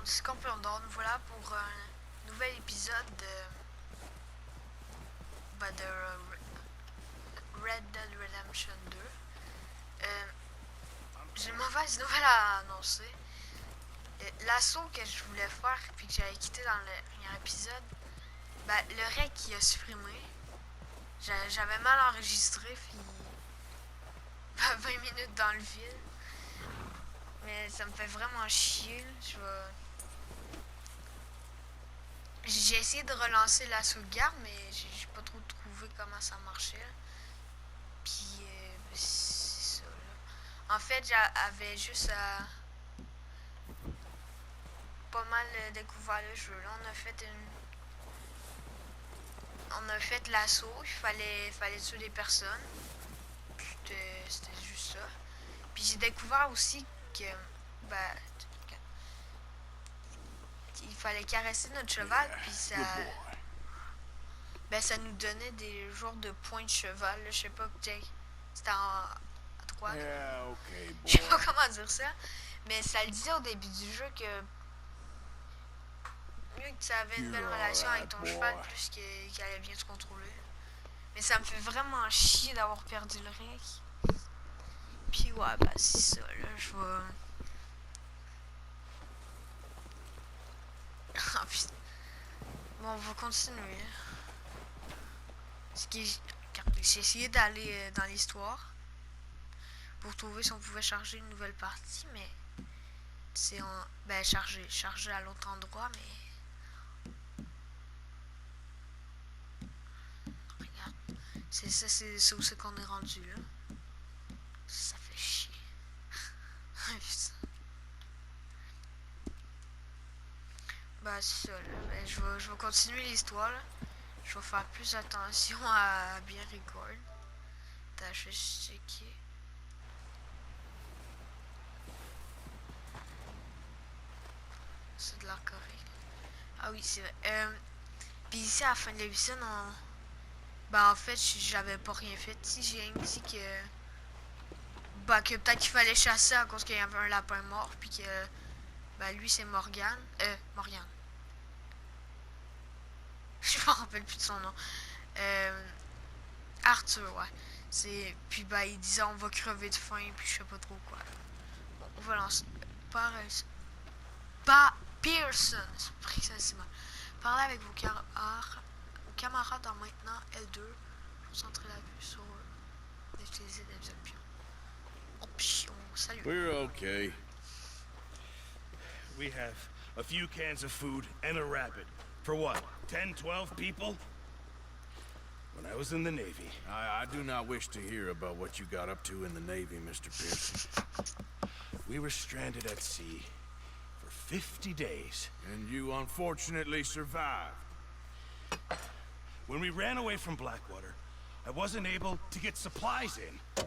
monde, c'est Campion d'Or. Nous voilà pour un nouvel épisode de Red Dead Redemption 2. J'ai une mauvaise nouvelle à annoncer. L'assaut que je voulais faire puis que j'avais quitté dans le premier épisode, le rec qui a supprimé. J'avais mal enregistré puis 20 minutes dans le vide. Mais ça me fait vraiment chier. J'ai essayé de relancer la sauvegarde, mais j'ai pas trop trouvé comment ça marchait. Puis c'est ça là. En fait, j'avais juste pas mal découvert le jeu. Là, on a fait l'assaut. Il fallait tuer des personnes. C'était juste ça. Puis j'ai découvert aussi que il fallait caresser notre cheval, puis ça nous donnait des genres de points de cheval, là, je sais pas, c'était à droite. Yeah, okay, Je sais pas comment dire ça, mais ça le disait au début du jeu que mieux que tu avais une belle relation avec ton cheval, plus qu'il allait bien te contrôler. Mais ça me fait vraiment chier d'avoir perdu le rec. Puis ouais, c'est ça, là, je vais... Ah putain. Bon, on va continuer. J'ai essayé d'aller dans l'histoire pour trouver si on pouvait charger une nouvelle partie, mais c'est charger à l'autre endroit, mais regarde, c'est où c'est qu'on est rendu là. Ça fait chier. Putain. C'est ça là. Je vais continuer l'histoire là. Je vais faire plus attention à bien record. Attends, je vais checker. C'est de l'air correct. Ah oui, c'est vrai. Puis ici, à la fin de l'épisode, en fait, j'avais pas rien fait. Si j'ai rien dit que... que peut-être qu'il fallait chasser à cause qu'il y avait un lapin mort. Puis que... lui, c'est Morgan. Morgan. Je me rappelle plus de son nom. Arthur, ouais. Puis il disait on va crever de faim, puis je sais pas trop quoi. Bon, on va lancer. Pearson. C'est mal. Parlez avec vos camarades en maintenant L2. Concentrer la vue sur eux. Utiliser des options. Options. Salut. We're okay. We have a few cans of food and a rabbit. For what? 10, 12 people? When I was in the Navy. I do not wish to hear about what you got up to in the Navy, Mr. Pearson. We were stranded at sea for 50 days. And you unfortunately survived. When we ran away from Blackwater, I wasn't able to get supplies in.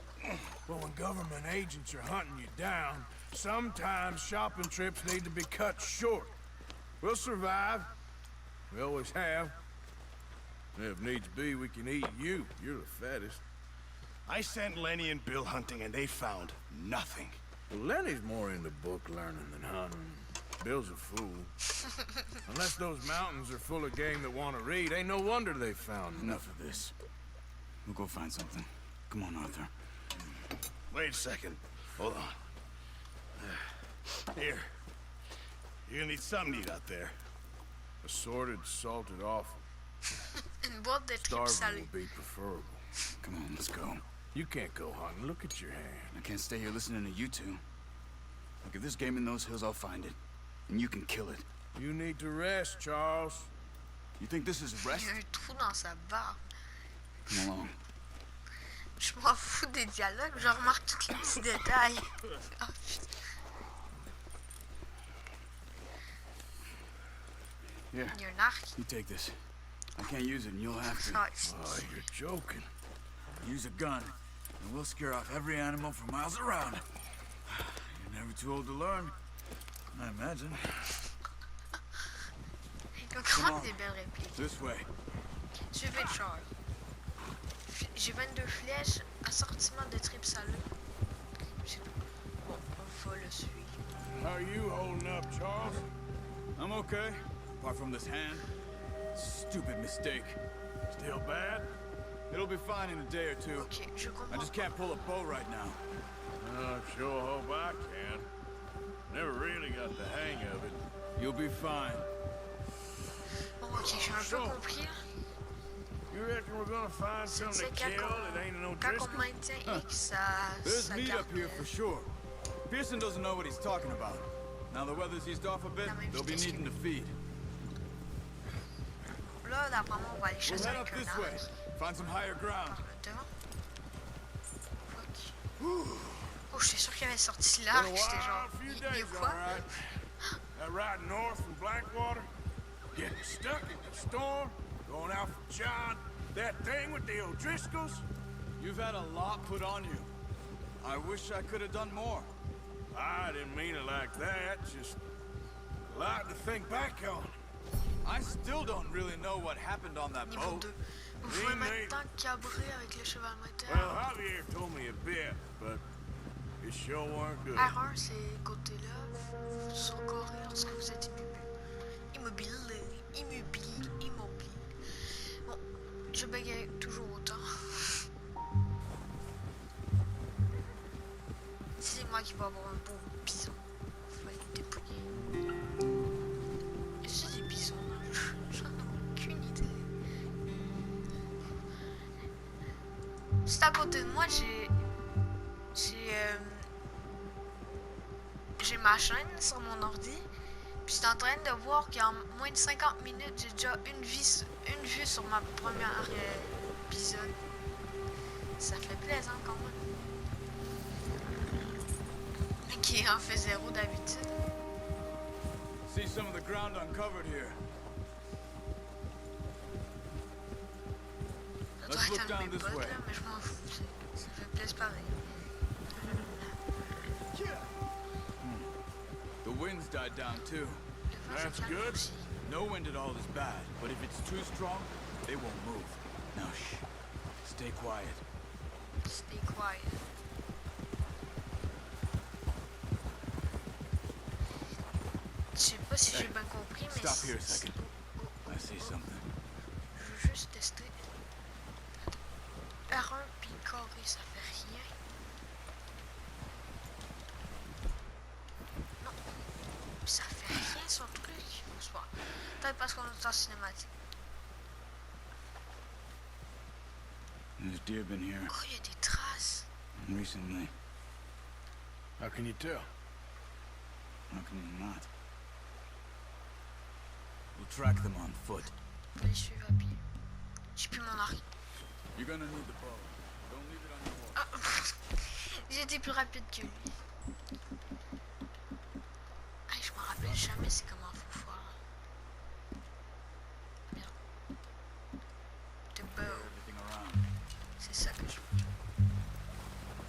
Well, when government agents are hunting you down, sometimes shopping trips need to be cut short. We'll survive. We always have. And if needs be, we can eat you. You're the fattest. I sent Lenny and Bill hunting, and they found nothing. Well, Lenny's more into book learning than hunting. Bill's a fool. Unless those mountains are full of game that want to read, ain't no wonder they found Enough of this. We'll go find something. Come on, Arthur. Wait a second. Hold on. Here. You're gonna need something to eat out there. Assorted, salted offal. Une boîte de tripes Starving salées. will be preferable. Come on, let's go. You can't go hunting. Look at your hand. I can't stay here listening to you two. Look, if there's game in those hills, I'll find it. And you can kill it. You need to rest, Charles. You think this is Il rest? y a un trou dans sa barbe. Come along. Je m'en fous des dialogues, je remarque tous les petits détails. Oh, putain. Here, Il y a un arc. you take this. I can't use it, and you'll have to. Nice. Oh, you're joking. Use a gun, and we'll scare off every animal for miles around. You're never too old to learn, I imagine. Il y a quand même des belles répliques. This way. Suivez Charles. J'ai 22 flèches, assortiment de tripes salées. Bon, on va le suivre. How are you holding up, Charles? I'm okay, apart from this hand. Stupid mistake. Still bad? It'll be fine in a day or two. Ok, je I comprends just pas. can't pull a bow right now. I sure hope I can. Never really got the hang of it. You'll be fine. Bon, ok, j'ai un peu So, compris. Là. you reckon we're gonna find C'est something to quand kill that ain't no quand on Driscoll? maintient X, ça, There's ça meat garde... up here for sure. Pearson doesn't know what he's talking about. Now the weather's eased off a bit, La même they'll be vitesse que needing to feed. Là, d'après moi, on va aller We'll chasser head up avec un this way. arc. Find some higher ground. Par le devant. Fuck. Oh, j'étais sûr qu'il avait sorti l'arc. Been a J'étais genre, wild few il y days, a quoi? all right. That ride north from Blackwater, getting stuck in the storm, going out from John, that thing with the O'Driscolls. You've had a lot put on you. I wish I could have done more. I didn't mean it like that, just a lot to think back on. I still don't really know what happened on that Niveau boat. 2. Vous pouvez maintenant cabrer avec le cheval moteur. Well, Javier told me a bit, but it sure weren't good. R1, c'est côté-là. Vous surcorrez lorsque vous êtes immobile. Immobile. Bon, je bégaye toujours autant. C'est moi qui vais avoir un beau bison. On va le dépouiller. Est-ce que j'ai des bisons dans le jeu? J'en ai aucune idée. Juste à côté de moi, j'ai ma chaîne sur mon ordi. Puis je suis en train de voir qu'en moins de 50 minutes, j'ai déjà une vue sur ma première épisode. Ça fait plaisant quand même. Qui en fait zéro d'habitude. See some of the ground uncovered here. Ça Let's doit look être un de down mes this potes way. là, mais je m'en fous. Ça fait plaisir pareil. The wind's died down too. Le vent, That's ça calme good. aussi. No wind at all is bad, but if it's too strong, they won't move. Now shh. Stay quiet. Stay quiet. Je sais pas si j'ai bien compris, mais Stop here a second. I see something. je veux juste tester. R1 puis carré, ça fait rien. Non. Ça fait rien son truc. C'est pas. Peut-être parce qu'on est en cinématique. There's deer been here Oh, il y a des traces. recently. How can you tell? How can you not? We'll track them on foot. On va les suivre à pied. J'ai plus mon arc. You're gonna need the bow. Don't leave it on your wall. Ah, j'ai été plus rapide que lui. Hey, je me rappelle jamais c'est comment faut faire. Merde. The bow. Everything around. C'est ça que je veux.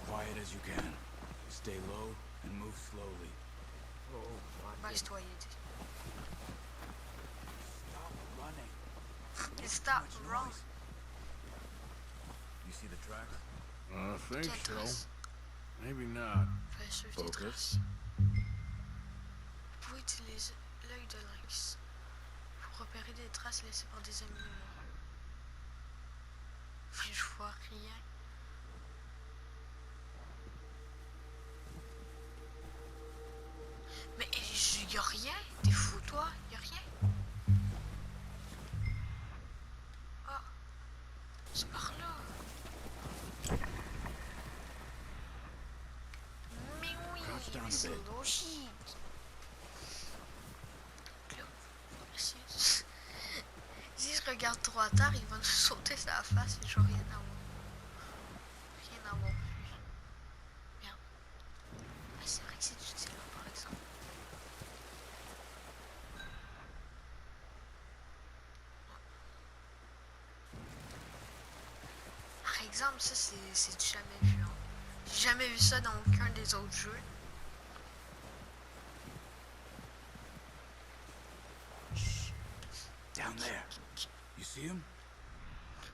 Quiet as you can. Stay low and move slowly. Baisse-toi, Yeti. Stop running. Stop Too much wrong. noise. You see the tracks? I think Quelle so. trace? Maybe not. Fais suivre tes Focus. traces. Vous pouvez utiliser l'œil de lynx pour repérer des traces laissées par des animaux. Mais je vois rien. Mais y a rien? T'es fou toi? Y a rien? Ah, c'est par là. Mais oui, Crouch down mais a c'est bit. logique. Là, si je regarde trop à terre, il va nous sauter sur la face et je vais rien avoir. Rien avoir vu. Merde. Ah, c'est vrai que c'est utile là, par exemple. Par exemple, ça c'est du jamais vu. Hein. J'ai jamais vu ça dans aucun des autres jeux. Down there. You see him?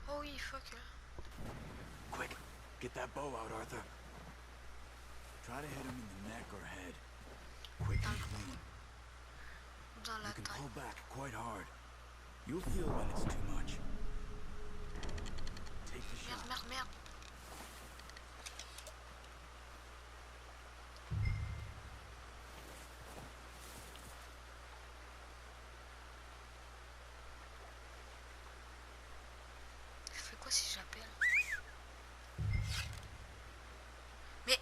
Oh oui, fuck. Quick, get that bow out, Arthur. Try to hit him in the neck or head. Quick and clean. dans la you can tête. pull back quite hard. You'll feel when it's too much. Take the shot. Merde. Je fais quoi si j'appelle? Mais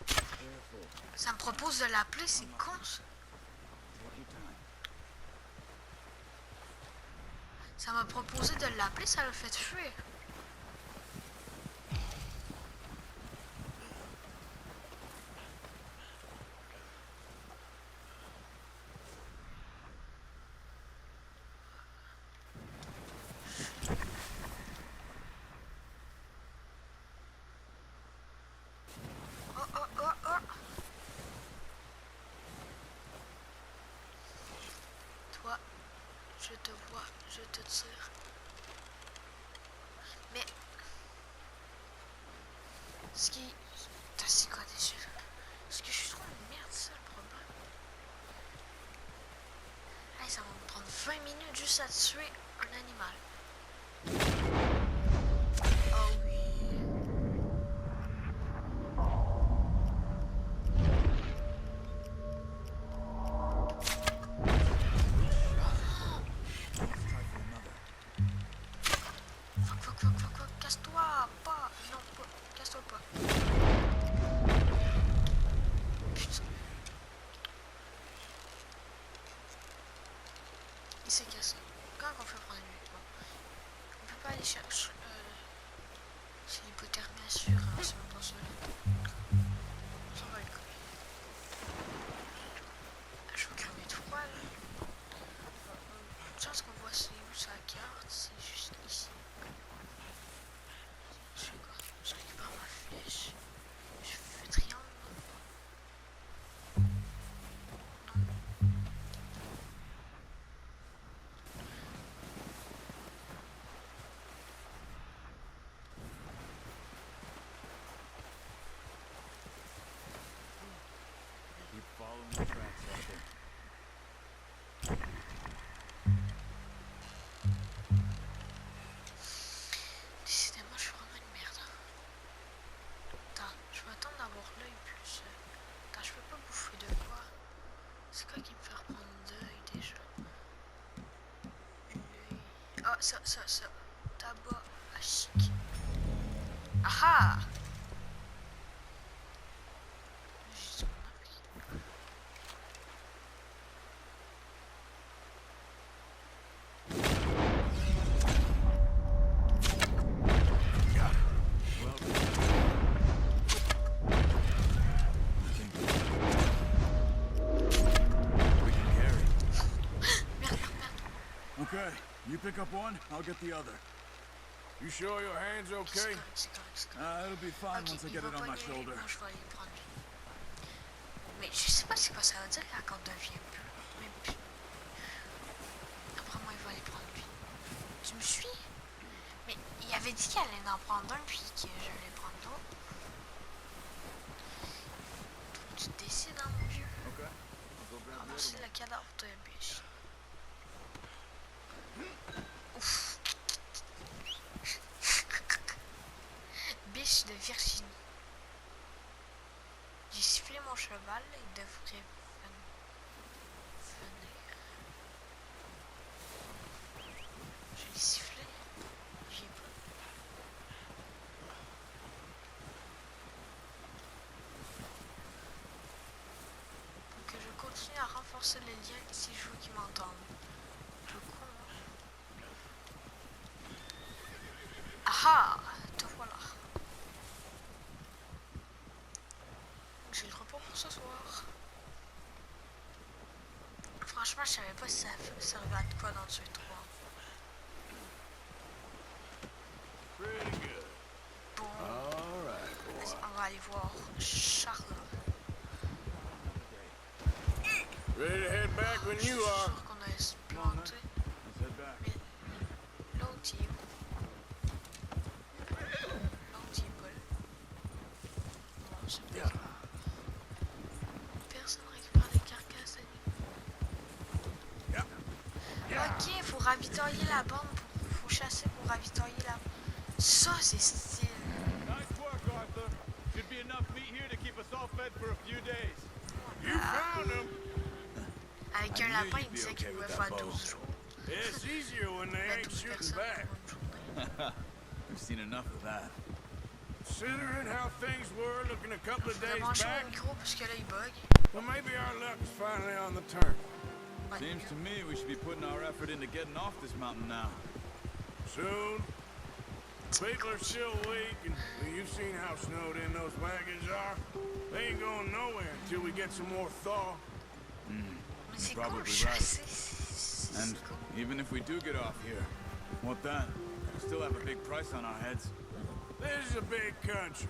Careful. ça me propose de l'appeler, c'est con ça. Take your time. Ça m'a proposé de l'appeler, ça l'a fait fuir. Oh. Toi, je te vois, je te tire. Mais ce qui... C'est quoi déjà? Est-ce que je suis trop une merde, c'est ça le problème? Hey, ça va me prendre 20 minutes juste à tuer un animal. Oh oui. Fuck, casse-toi, pas, non, pas, casse-toi pas. Putain. Il s'est cassé. Quand on fait prendre lui? Bon. On peut pas aller chercher, c'est l'hypothermie assurée, hein, c'est même pas ça. Ça va les couilles. Je vais crever de froid là. Une chance qu'on voit c'est où sa carte, c'est juste ici. Je fais quoi? Je récupère ma flèche. Je fais triangle. Keep following the tracks, Arthur. Décidément, je suis vraiment une merde. Attends, je vais attendre d'avoir l'œil plus. Attends, je peux pas bouffer de quoi? C'est quoi qui me fait reprendre d'œil déjà? L'œil. Ah, ça. Tabac à chic. Ah! J'ai dit mon œil. Well, we can carry. Merde. Okay, you pick up one, I'll get the other. You sure your hand's okay? C'est correct. It'll be fine Ok, once I il get va it on my pogner, shoulder. moi je vais aller prendre lui. Mais je sais pas c'est quoi ça veut dire quand on devient plus. Mais puis... Après moi il va aller prendre lui. Tu me suis? Mais il avait dit qu'il allait en prendre un puis que j'allais prendre l'autre. Tu décides hein mon vieux. Okay, I'll go grab the Ramasser other le one. cadavre de biche. Ouf. Biche de Virginie. J'ai sifflé mon cheval, il devrait venir. Je l'ai sifflé. J'y ai pas. Pour que je continue à renforcer les liens si je veux qu'ils m'entendent. Je con. Ah! Te voilà. J'ai le repos pour ce soir. Franchement, je savais pas si ça servait à de quoi dans tuer 3. Pretty good. Bon, All right, boy. vas-y, on va aller voir Charles. Ready to head back when Je suis you are. sûr qu'on a se planter. Let's head back. Mais l'autre, il est où? L'autre, il est pas là. Bon, c'est pas grave. Personne récupère des carcasses d'animaux. ravitailler la bande, faut chasser pour ravitailler la... Ça, c'est style. Nice work, Arthur. Should be enough meat here to keep us all fed for a few days. You found them. Avec un lapin, il disait qu'il pouvait faire 12 jours. It's easier when they Mais ain't 12 shooting personnes back. pour une journée. We've seen enough of that. Considering how things were looking a couple of Faut days brancher back, mon micro parce que là, il bug. well, maybe our luck is finally on the turn. Ouais. Seems to me we should be putting our effort into getting off this mountain now. Soon. People are still weak, and you've seen how snowed in those wagons are. They ain't going nowhere until we get some more thaw. Mais c'est Probably cool, right. chasser. C'est And cool. even if we do get off here, what then? We still have a big price on our heads. This is a big country.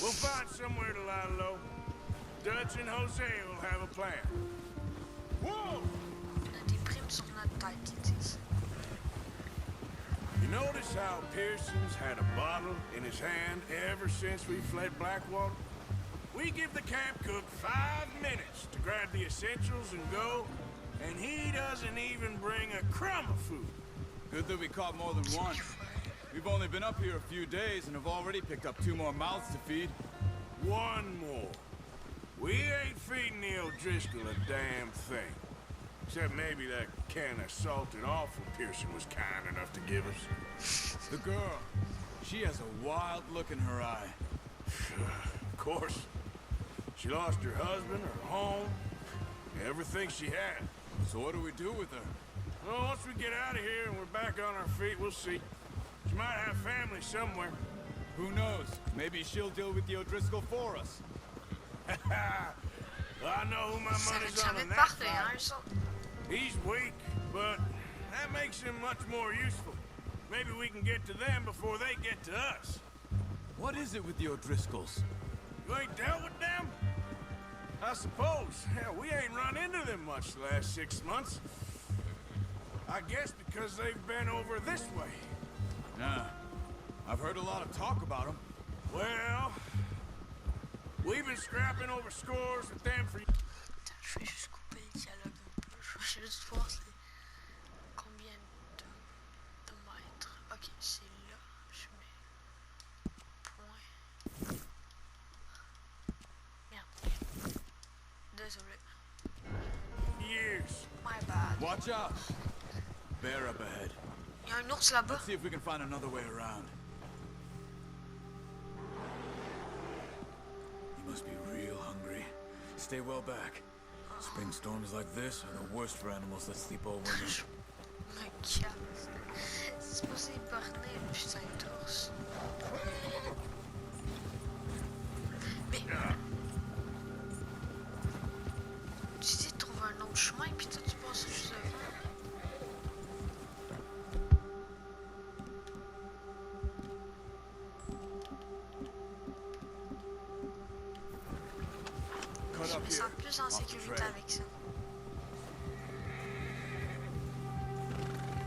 We'll find somewhere to lie low. Dutch and Jose will have a plan. Whoa! On a des primes sur notre tête qui disent. You notice how Pearson's had a bottle in his hand ever since we fled Blackwater? We give the camp cook 5 minutes to grab the essentials and go, and he doesn't even bring a crumb of food. Good that we caught more than one. We've only been up here a few days and have already picked up 2 more mouths to feed. One more. We ain't feeding the O'Driscoll a damn thing. Except maybe that can of salted offal Pearson was kind enough to give us. The girl, she has a wild look in her eye. Of course. She lost her husband, her home, everything she had. So what do we do with her? Well, once we get out of here and we're back on our feet, we'll see. She might have family somewhere. Who knows? Maybe she'll deal with the O'Driscoll for us. Well, I know who my Ça va money's on jamais in that parler, fight. hein, eux autres. He's weak, but that makes him much more useful. Maybe we can get to them before they get to us. What is it with the O'Driscolls? You ain't dealt with them? I suppose. Hell, we ain't run into them much the last 6 months. I guess because they've been over this way. Nah. I've heard a lot of talk about them. Well, we've been scrapping over scores with them for... Attends, je vais juste couper le dialogue un peu. Je vais juste voir c'est combien de mètres. Ok, c'est là. Je mets point. Merde. Désolé. years. My bad. Watch out! Bear up ahead. Il y a un ours là-bas. Let's see if we can find another way around. You must be real hungry. Stay well back. Spring storms like this are the worst for animals that sleep all winter. My cat. C'est supposé borner le putain d'ours. Mais... Tu dis de trouver un autre chemin, puis toi tu passes juste devant. Cut Je up me here. sens plus en Off the sécurité trail. avec ça.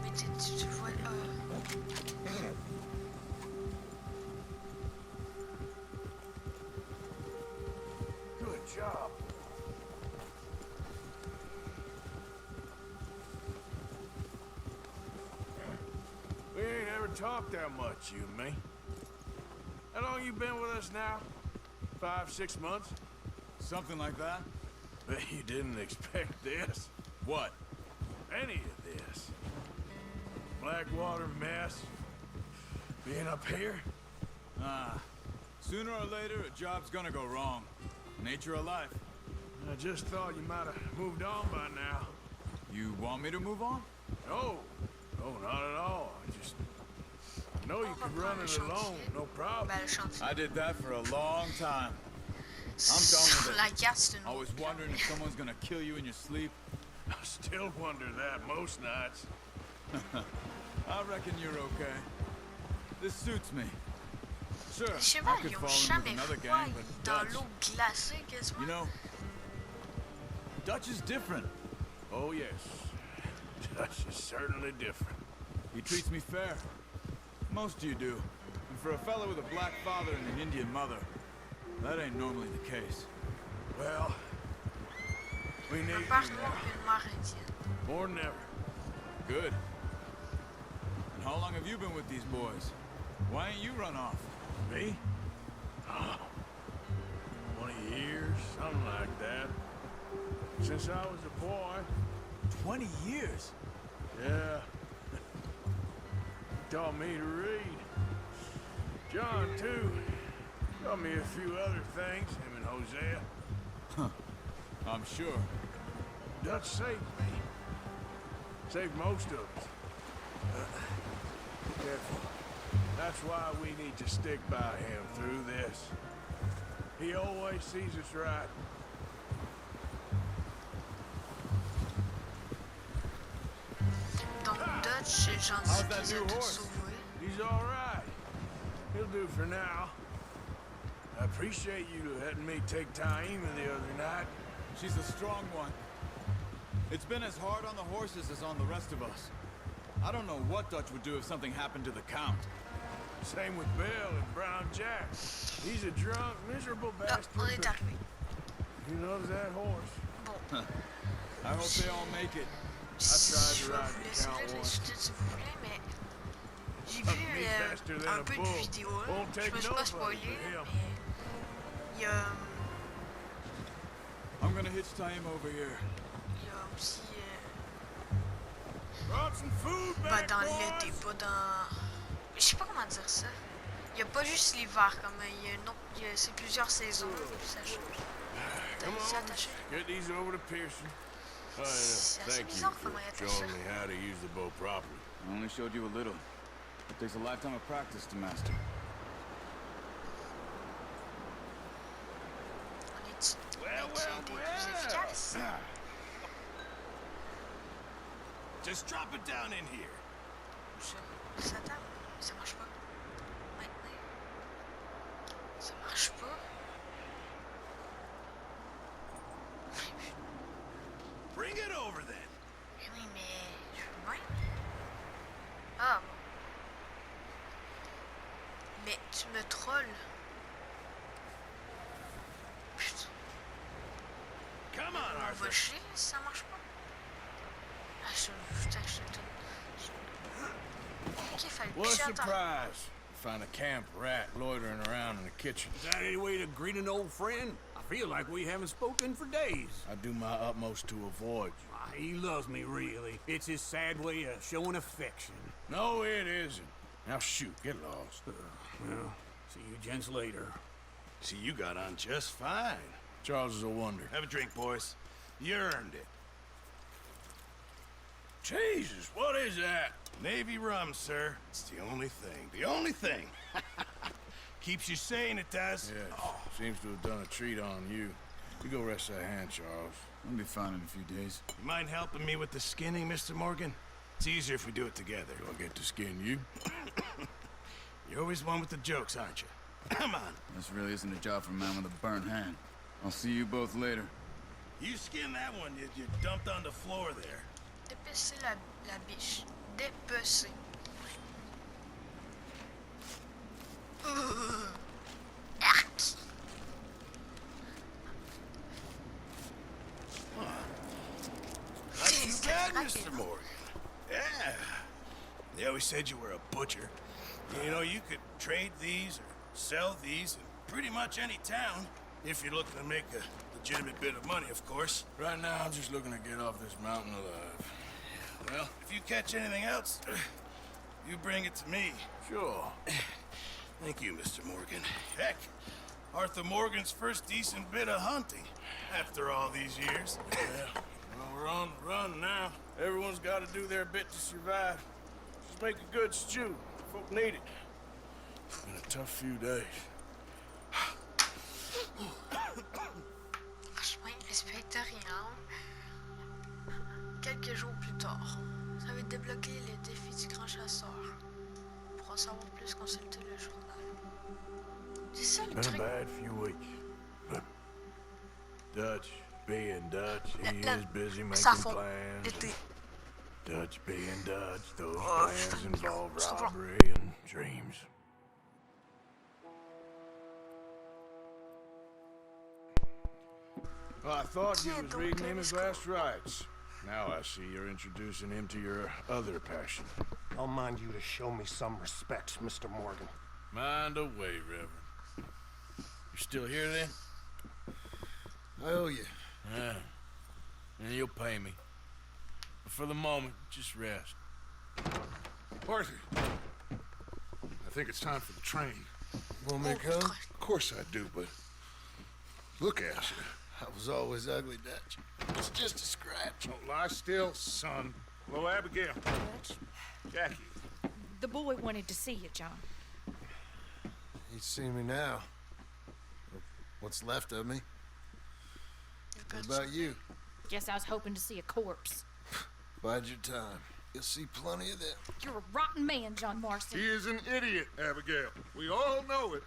Mais tu vois... Good job. We ain't ever talked that much, you and me. How long you been with us now? 5, 6 months? Something like that? Bet you didn't expect this. What? Any of this. Blackwater mess. Being up here? Ah. Sooner or later, a job's gonna go wrong. Nature of life. I just thought you might have moved on by now. You want me to move on? No. No, not at all. I know you could run it alone, no problem. Ben, le chantier. I did that for a long time. Sur with it. la carte, c'est une I was autre. wondering if someone's gonna kill you in your sleep. I still wonder that most nights. I reckon you're okay. This suits me. Sure, Les I chevals, could ils ont fall in jamais with another froid gang, but dans Dutch, l'eau glacée, quasiment. you know, Dutch is different. Oh, yes. Dutch is certainly different. He treats me fair. Most of you do. And for a fella with a black father and an Indian mother, that ain't normally the case. Well, we need Un you père now. noir et une mère indienne. More than ever. Good. How long have you been with these boys? Why ain't you run off? Me? 20 years, something like that. Since I was a boy. 20 years? Yeah. He taught me to read. John, too. Taught me a few other things, him and Hosea. I'm sure. Dutch saved me. Saved most of us. Careful. That's why we need to stick by him through this. He always sees us right. Donc Dutch, c'est gentil How's qu'ils that les new a tous horse? sauvés. He's all right. He'll do for now. I appreciate you letting me take Taima the other night. She's a strong one. It's been as hard on the horses as on the rest of us. I don't know what Dutch would do if something happened to the Count. Same with Bill and Brown Jack. He's a drunk, miserable Là, bastard. on est but arrivé. he loves that horse. Bon. I hope they all make it. Je to vais ride vous the laisser Count là les once. sous-titres si vous voulez, mais j'ai A vu meat faster than un a peu de bull. vidéo là. Won't Je take me suis pas nobody spoilé, but him. mais il y a, I'm gonna hitch Taima over here. il y a aussi Brought some food pas back, dans l'été, boys. pas dans... Je sais pas comment dire ça. Il y a pas juste l'hiver, comme il y a une autre... c'est plusieurs saisons, ça change. T'as Come réussi à on, attacher? get these over to Pearson. Oh, C'est yeah. assez Thank you bizarre for comment il attache ça. showing me how to use the bow properly. I only showed you a little. It takes a lifetime of practice to master. On est Well, des plus well. efficaces. Just drop it down in here. Ça tape, mais ça marche pas. Maintenant. Ça marche pas. Bring it over then. Eh oui, mais je veux bien. Ah bon. Mais tu me trolles. Putain, Come on, on va Arthur. chier si ça marche pas. Ah, putain, je te donne. Ok, fallait What a picher à terre. surprise. Find a camp rat loitering around in the kitchen. Is that any way to greet an old friend? I feel like we haven't spoken for days. I do my utmost to avoid you. He loves me, really. It's his sad way of showing affection. No, it isn't. Now shoot, get lost. Well, see you gents later. See, you got on just fine. Charles is a wonder. Have a drink, boys. You earned it. Jesus, what is that? Navy rum, sir. It's the only thing. The only thing. Keeps you sane, it does. Yes, seems to have done a treat on you. You go rest that hand, Charles. I'll be fine in a few days. You mind helping me with the skinning, Mr. Morgan? It's easier if we do it together. Do I get to skin you? You're always one with the jokes, aren't you? Come on. This really isn't a job for a man with a burnt hand. I'll see you both later. You skin that one you dumped on the floor there. Dépecer la biche. Dépecer. Arc. Not too bad, Mr. Morgan. Yeah. They always said you were a butcher. You know, you could trade these or sell these in pretty much any town if you're looking to make a legitimate bit of money, of course. Right now, I'm just looking to get off this mountain alive. Well, if you catch anything else, you bring it to me. Sure. Thank you, Mr. Morgan. Heck, Arthur Morgan's first decent bit of hunting after all these years. Yeah. Well, we're on the run now. Everyone's got to do their bit to survive. Just make a good stew. Folk need it. It's been a tough few days. Franchement, il respecte rien. Quelques jours plus tard, vous avez débloqué les défis du grand chasseur. Pour en savoir plus, consultez le journal. C'est ça le Been a truc. bad few weeks. But Dutch being Dutch, he La- is busy making Ça fond. plans. L'été. Dutch being Dutch, those Oh, plans putain, involve ça va. robbery and dreams. Well, I thought you Qui est was donc reading him his Periscope? last rites. Now I see you're introducing him to your other passion. I'll mind you to show me some respect, Mr. Morgan. Mind away, Reverend. You still here then? I owe you. Yeah. And you'll pay me. But for the moment, just rest. Party. I think it's time for the train. Want me to come? Of course I do, but look at you. I was always ugly, Dutch. It's just a scratch. Don't lie still, son. Hello, Abigail. Jackie. The boy wanted to see you, John. He'd see me now. What's left of me? What about you? Guess I was hoping to see a corpse. Bide your time. You'll see plenty of them. You're a rotten man, John Marston. He is an idiot, Abigail. We all know it.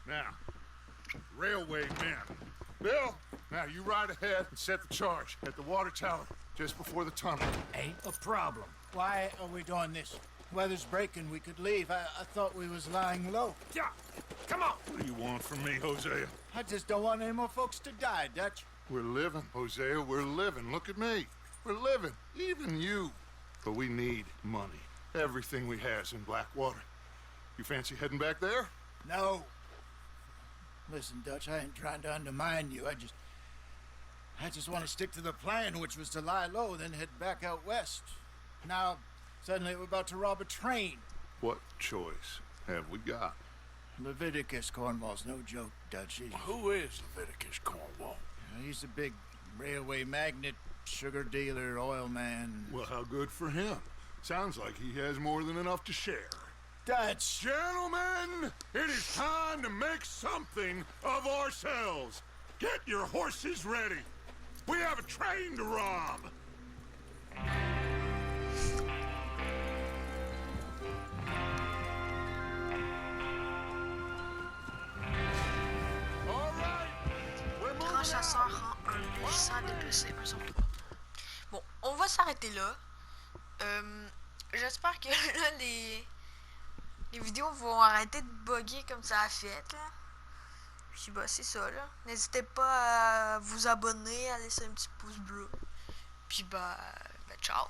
Now, railway men. Bill, now you ride ahead and set the charge at the water tower just before the tunnel. Ain't a problem. Why are we doing this? Weather's breaking, we could leave. I thought we was lying low. Yeah, come on. What do you want from me, Hosea? I just don't want any more folks to die, Dutch. We're living, Hosea, we're living. Look at me. We're living, even you. But we need money. Everything we has in Blackwater. You fancy heading back there? No. Listen, Dutch, I ain't trying to undermine you. I just want to stick to the plan, which was to lie low, then head back out west. Now, suddenly we're about to rob a train. What choice have we got? Leviticus Cornwall's no joke, Dutch. Who is Leviticus Cornwall? He's a big railway magnate, sugar dealer, oil man. Well, how good for him. Sounds like he has more than enough to share. Dutch! Gentlemen, it is time to make something of ourselves. Get your horses ready. We have a train to rob. All right, we're moving Grand chasseur out. rend un puissant déplacé un soldat. Bon, on va s'arrêter là. J'espère que là, les vidéos vont arrêter de bugger comme ça a fait, là. Puis bah, c'est ça, là. N'hésitez pas à vous abonner, à laisser un petit pouce bleu. Puis bah ciao.